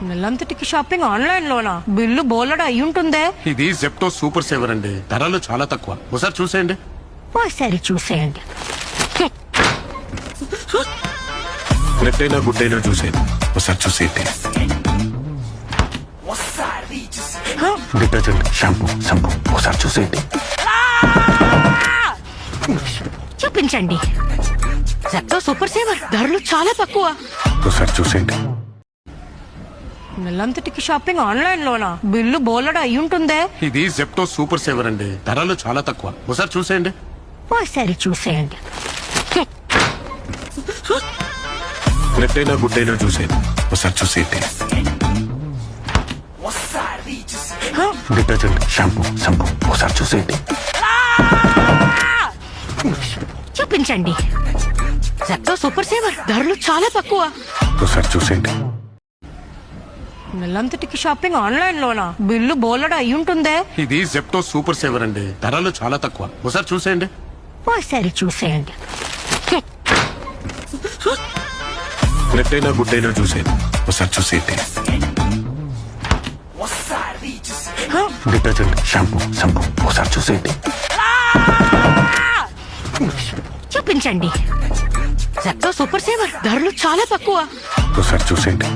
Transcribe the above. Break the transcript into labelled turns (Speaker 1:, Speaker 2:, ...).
Speaker 1: నెలంతటికి shopping online లోనా? Bill బోలెడు అయ్యుంటుందే.
Speaker 2: ఇది జెప్టో సూపర్ సేవర్ అండి. ధరలు చాలా తక్కువ. ఒకసారి చూసేయండి.
Speaker 1: ఓసారి చూసేయండి.
Speaker 2: నెట్ అయినా గుడ్ అయినా చూసేయండి. ఒకసారి చూసేయండి. డిటర్జెంట్, షాంపూ, సంపూ ఒకసారి చూసేయండి.
Speaker 1: చూపించండి. జెప్టో సూపర్ సేవర్, ధరలు చాలా తక్కువ.
Speaker 2: ఒకసారి చూసేయండి.
Speaker 1: నెలంతటికి షాపింగ్ ఆన్లైన్ లోనా? బిల్లు బోలెడు అయ్యుంటుందే.
Speaker 2: ఇది జెప్టో సూపర్ సేవర్ అండి. ధరలు చాలా తక్కువ. ఒకసారి చూసేయండి.
Speaker 1: ఓసారి చూసేయండి.
Speaker 2: నెట్ అయినా గుడ్ అయినా చూసేయండి. ఒకసారి చూసేయండి. డిటర్జెంట్, షాంపూ, సంపూ ఒకసారి చూసేయండి.
Speaker 1: చూపించండి. జెప్టో సూపర్ సేవర్, ధరలు చాలా తక్కువ.
Speaker 2: ఒకసారి చూసేయండి.
Speaker 1: నెలంతటికి షాపింగ్ ఆన్లైన్ లోనా? బిల్లు బోలెడు అయ్యుంటుందే.
Speaker 2: ఇది జెప్టో సూపర్ సేవర్ అండి. ధరలు చాలా తక్కువ. ఒకసారి చూసేయండి.
Speaker 1: ఓసారి చూసేయండి.
Speaker 2: నెట్ అయినా గుడ్ అయినా చూసేయండి. ఒకసారి చూసేయండి. డిటర్జెంట్, షాంపూ, సంపూ ఒకసారి చూసేయండి.
Speaker 1: చూపించండి. జెప్టో సూపర్ సేవర్, ధరలు చాలా తక్కువ.
Speaker 2: ఒకసారి చూసేయండి.